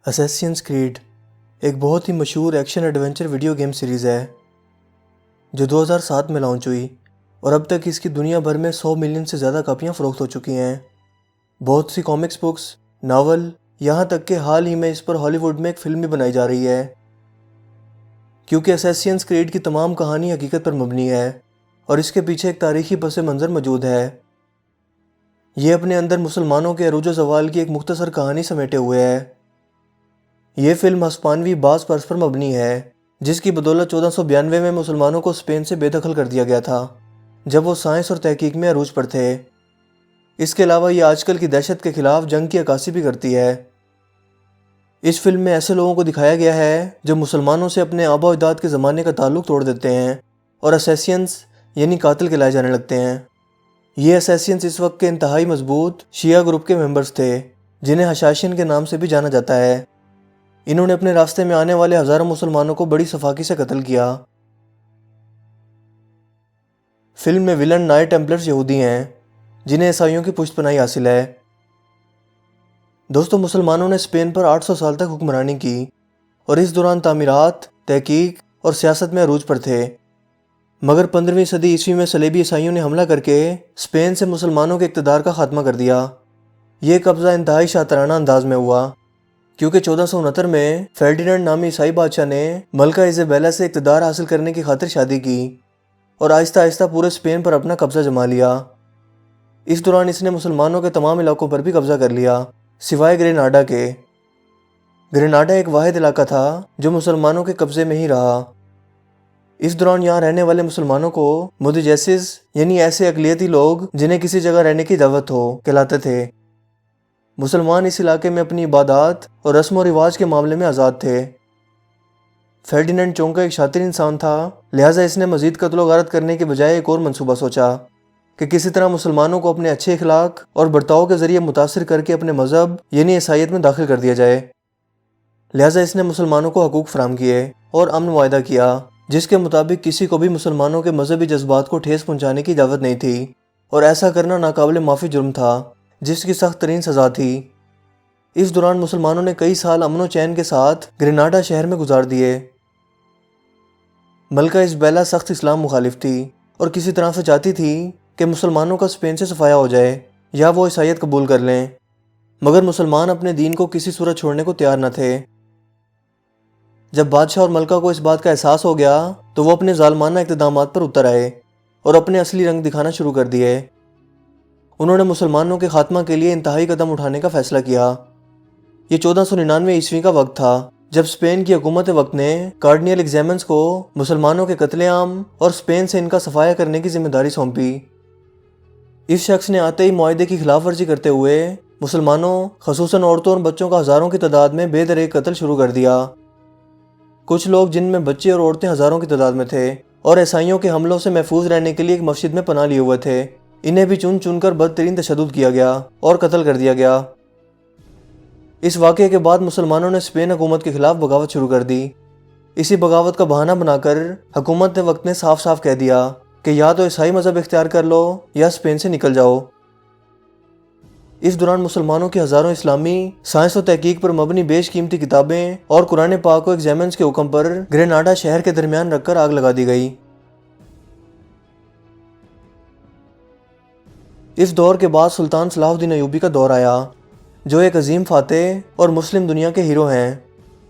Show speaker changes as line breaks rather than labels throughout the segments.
اسیسینز کریڈ ایک بہت ہی مشہور action adventure video game series ہے جو 2007 میں لانچ ہوئی اور اب تک اس کی دنیا بھر میں 100 ملین سے زیادہ کاپیاں فروخت ہو چکی ہیں۔ بہت سی کامکس بکس، ناول، یہاں تک کہ حال ہی میں اس پر ہالی ووڈ میں ایک فلم بھی بنائی جا رہی ہے، کیونکہ اسیسینز کریڈ کی تمام کہانی حقیقت پر مبنی ہے اور اس کے پیچھے ایک تاریخی پس منظر موجود ہے۔ یہ اپنے اندر مسلمانوں کے عروج و زوال کی ایک مختصر کہانی سمیٹے ہوئے ہے۔ یہ فلم ہسپانوی باز پرس پر مبنی ہے، جس کی بدولت 1492 میں مسلمانوں کو اسپین سے بے دخل کر دیا گیا تھا جب وہ سائنس اور تحقیق میں عروج پر تھے۔ اس کے علاوہ یہ آج کل کی دہشت کے خلاف جنگ کی عکاسی بھی کرتی ہے۔ اس فلم میں ایسے لوگوں کو دکھایا گیا ہے جو مسلمانوں سے اپنے آبا و اجداد کے زمانے کا تعلق توڑ دیتے ہیں اور اسیسینز یعنی قاتل کہلائے جانے لگتے ہیں۔ یہ اسیسینز اس وقت کے انتہائی مضبوط شیعہ گروپ کے ممبرز تھے جنہیں حشاشین کے نام سے بھی جانا جاتا ہے۔ انہوں نے اپنے راستے میں آنے والے ہزاروں مسلمانوں کو بڑی سفاکی سے قتل کیا۔ فلم میں ولن نائٹ ٹیمپلرز یہودی ہیں جنہیں عیسائیوں کی پشت پناہی حاصل ہے۔ دوستو، مسلمانوں نے اسپین پر 800 سال تک حکمرانی کی اور اس دوران تعمیرات، تحقیق اور سیاست میں عروج پر تھے، مگر 15ویں صدی عیسوی میں صلیبی عیسائیوں نے حملہ کر کے اسپین سے مسلمانوں کے اقتدار کا خاتمہ کر دیا۔ یہ قبضہ انتہائی شاطرانہ انداز میں ہوا، کیونکہ 1469 میں فرڈیننڈ نامی عیسائی بادشاہ نے ملکہ ایزابیلا سے اقتدار حاصل کرنے کی خاطر شادی کی اور آہستہ آہستہ پورے اسپین پر اپنا قبضہ جما لیا۔ اس دوران اس نے مسلمانوں کے تمام علاقوں پر بھی قبضہ کر لیا، سوائے گریناڈا کے۔ گریناڈا ایک واحد علاقہ تھا جو مسلمانوں کے قبضے میں ہی رہا۔ اس دوران یہاں رہنے والے مسلمانوں کو متجسس یعنی ایسے اقلیتی لوگ جنہیں کسی جگہ رہنے کی دعوت ہو کہلاتے تھے۔ مسلمان اس علاقے میں اپنی عبادات اور رسم و رواج کے معاملے میں آزاد تھے۔ فرڈیننڈ چونکہ ایک شاطر انسان تھا، لہٰذا اس نے مزید قتل و غارت کرنے کے بجائے ایک اور منصوبہ سوچا کہ کسی طرح مسلمانوں کو اپنے اچھے اخلاق اور برتاؤ کے ذریعے متاثر کر کے اپنے مذہب یعنی عیسائیت میں داخل کر دیا جائے۔ لہٰذا اس نے مسلمانوں کو حقوق فراہم کیے اور امن معاہدہ کیا، جس کے مطابق کسی کو بھی مسلمانوں کے مذہبی جذبات کو ٹھیس پہنچانے کی اجازت نہیں تھی اور ایسا کرنا ناقابل معافی جرم تھا جس کی سخت ترین سزا تھی۔ اس دوران مسلمانوں نے کئی سال امن و چین کے ساتھ گریناڈا شہر میں گزار دیے۔ ملکہ ایزابیلا سخت اسلام مخالف تھی اور کسی طرح سے چاہتی تھی کہ مسلمانوں کا اسپین سے صفایا ہو جائے یا وہ عیسائیت قبول کر لیں، مگر مسلمان اپنے دین کو کسی صورت چھوڑنے کو تیار نہ تھے۔ جب بادشاہ اور ملکہ کو اس بات کا احساس ہو گیا تو وہ اپنے ظالمانہ اقدامات پر اتر آئے اور اپنے اصلی رنگ دکھانا شروع کر دیے۔ انہوں نے مسلمانوں کے خاتمہ کے لیے انتہائی قدم اٹھانے کا فیصلہ کیا۔ یہ 1499 عیسوی کا وقت تھا جب اسپین کی حکومت وقت نے کارڈینل ایگزیمنز کو مسلمانوں کے قتل عام اور اسپین سے ان کا صفایا کرنے کی ذمہ داری سونپی۔ اس شخص نے آتے ہی معاہدے کی خلاف ورزی کرتے ہوئے مسلمانوں، خصوصاً عورتوں اور بچوں کا ہزاروں کی تعداد میں بے دریغ قتل شروع کر دیا۔ کچھ لوگ جن میں بچے اور عورتیں ہزاروں کی تعداد میں تھے اور عیسائیوں کے حملوں سے محفوظ رہنے کے لیے ایک مسجد میں پناہ لیے ہوئے تھے، انہیں بھی چن چن کر بدترین تشدد کیا گیا اور قتل کر دیا گیا۔ اس واقعے کے بعد مسلمانوں نے اسپین حکومت کے خلاف بغاوت شروع کر دی۔ اسی بغاوت کا بہانہ بنا کر حکومت وقت نے صاف صاف کہہ دیا کہ یا تو عیسائی مذہب اختیار کر لو یا اسپین سے نکل جاؤ۔ اس دوران مسلمانوں کی ہزاروں اسلامی سائنس و تحقیق پر مبنی بیش قیمتی کتابیں اور قرآن پاک کو ایگزیمنز کے حکم پر گریناڈا شہر کے درمیان رکھ کر آگ لگا دی گئی۔ اس دور کے بعد سلطان صلاح الدین ایوبی کا دور آیا، جو ایک عظیم فاتح اور مسلم دنیا کے ہیرو ہیں۔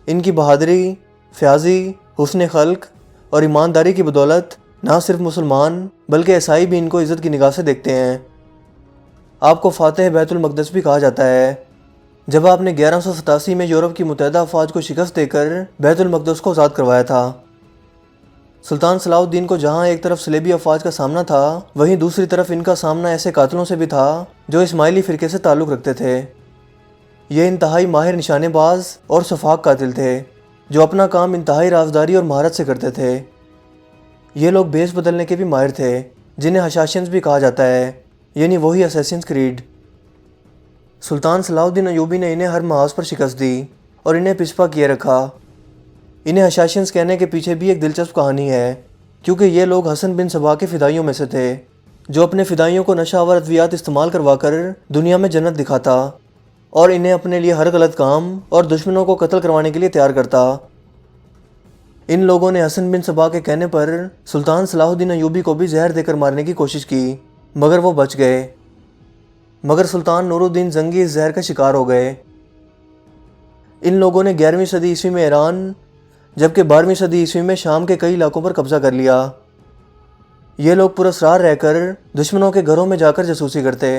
ان کی بہادری، فیاضی، حسن خلق اور ایمانداری کی بدولت نہ صرف مسلمان بلکہ عیسائی بھی ان کو عزت کی نگاہ سے دیکھتے ہیں۔ آپ کو فاتح بیت المقدس بھی کہا جاتا ہے، جب آپ نے 1187 میں یورپ کی متحدہ افواج کو شکست دے کر بیت المقدس کو آزاد کروایا تھا۔ سلطان صلاح الدین کو جہاں ایک طرف صلیبی افواج کا سامنا تھا، وہیں دوسری طرف ان کا سامنا ایسے قاتلوں سے بھی تھا جو اسماعیلی فرقے سے تعلق رکھتے تھے۔ یہ انتہائی ماہر نشانے باز اور سفاک قاتل تھے جو اپنا کام انتہائی رازداری اور مہارت سے کرتے تھے۔ یہ لوگ بھیس بدلنے کے بھی ماہر تھے، جنہیں حشاشینز بھی کہا جاتا ہے، یعنی وہی اسیسینز کریڈ۔ سلطان صلاح الدین ایوبی نے انہیں ہر محاذ پر شکست دی اور انہیں پسپا کیے رکھا۔ انہیں حشاشینز کہنے کے پیچھے بھی ایک دلچسپ کہانی ہے، کیونکہ یہ لوگ حسن بن صبا کے فدائیوں میں سے تھے، جو اپنے فدائیوں کو نشہ آور ادویات استعمال کروا کر دنیا میں جنت دکھاتا۔ اور انہیں اپنے لیے ہر غلط کام اور دشمنوں کو قتل کروانے کے لیے تیار کرتا۔ ان لوگوں نے حسن بن صبا کے کہنے پر سلطان صلاح الدین ایوبی کو بھی زہر دے کر مارنے کی کوشش کی، مگر وہ بچ گئے، مگر سلطان نور الدین زنگی اس زہر کا شکار ہو گئے۔ ان لوگوں نے 11ویں صدی عیسوی میں ایران جبکہ 12ویں صدی عیسوی میں شام کے کئی علاقوں پر قبضہ کر لیا۔ یہ لوگ پراسرار رہ کر دشمنوں کے گھروں میں جا کر جاسوسی کرتے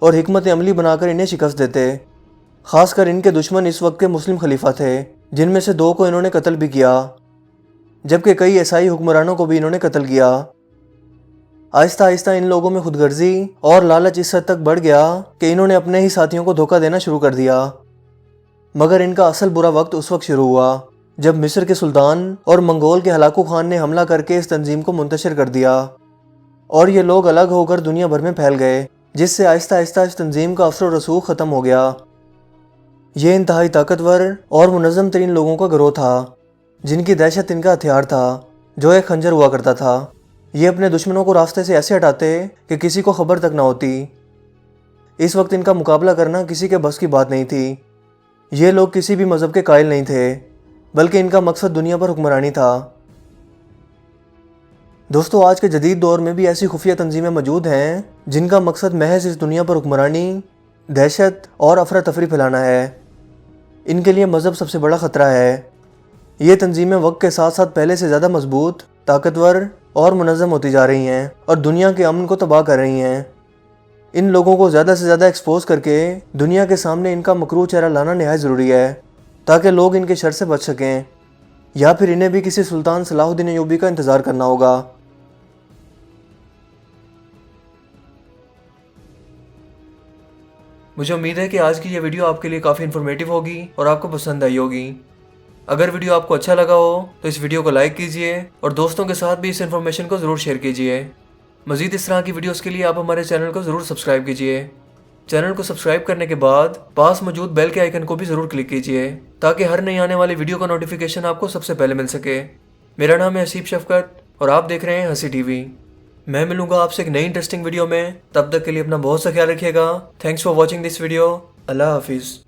اور حکمت عملی بنا کر انہیں شکست دیتے۔ خاص کر ان کے دشمن اس وقت کے مسلم خلیفہ تھے، جن میں سے 2 کو انہوں نے قتل بھی کیا، جبکہ کئی عیسائی حکمرانوں کو بھی انہوں نے قتل کیا۔ آہستہ آہستہ ان لوگوں میں خود غرضی اور لالچ اس حد تک بڑھ گیا کہ انہوں نے اپنے ہی ساتھیوں کو دھوکہ دینا شروع کر دیا۔ مگر ان کا اصل برا وقت اس وقت شروع ہوا جب مصر کے سلطان اور منگول کے ہلاکو خان نے حملہ کر کے اس تنظیم کو منتشر کر دیا، اور یہ لوگ الگ ہو کر دنیا بھر میں پھیل گئے، جس سے آہستہ آہستہ اس تنظیم کا اثر و رسوخ ختم ہو گیا۔ یہ انتہائی طاقتور اور منظم ترین لوگوں کا گروہ تھا، جن کی دہشت ان کا ہتھیار تھا، جو ایک خنجر ہوا کرتا تھا۔ یہ اپنے دشمنوں کو راستے سے ایسے ہٹاتے کہ کسی کو خبر تک نہ ہوتی۔ اس وقت ان کا مقابلہ کرنا کسی کے بس کی بات نہیں تھی۔ یہ لوگ کسی بھی مذہب کے قائل نہیں تھے، بلکہ ان کا مقصد دنیا پر حکمرانی تھا۔ دوستو، آج کے جدید دور میں بھی ایسی خفیہ تنظیمیں موجود ہیں جن کا مقصد محض اس دنیا پر حکمرانی، دہشت اور افراتفری پھیلانا ہے۔ ان کے لیے مذہب سب سے بڑا خطرہ ہے۔ یہ تنظیمیں وقت کے ساتھ ساتھ پہلے سے زیادہ مضبوط، طاقتور اور منظم ہوتی جا رہی ہیں اور دنیا کے امن کو تباہ کر رہی ہیں۔ ان لوگوں کو زیادہ سے زیادہ ایکسپوز کر کے دنیا کے سامنے ان کا مکروہ چہرہ لانا نہایت ضروری ہے، تاکہ لوگ ان کے شر سے بچ سکیں، یا پھر انہیں بھی کسی سلطان صلاح الدین ایوبی کا انتظار کرنا ہوگا۔ مجھے امید ہے کہ آج کی یہ ویڈیو آپ کے لیے کافی انفارمیٹیو ہوگی اور آپ کو پسند آئی ہوگی۔ اگر ویڈیو آپ کو اچھا لگا ہو تو اس ویڈیو کو لائک کیجئے اور دوستوں کے ساتھ بھی اس انفارمیشن کو ضرور شیئر کیجئے۔ مزید اس طرح کی ویڈیوز کے لیے آپ ہمارے چینل کو ضرور سبسکرائب کیجئے۔ چینل کو سبسکرائب کرنے کے بعد پاس موجود بیل کے آئیکن کو بھی ضرور کلک کیجئے تاکہ ہر نئی آنے والی ویڈیو کا نوٹیفیکیشن آپ کو سب سے پہلے مل سکے۔ میرا نام ہے حسیب شفقت اور آپ دیکھ رہے ہیں ہنسی ٹی وی۔ میں ملوں گا آپ سے ایک نئی انٹرسٹنگ ویڈیو میں، تب تک کے لیے اپنا بہت سا خیال رکھیے گا۔ Thanks for watching this video. اللہ حافظ۔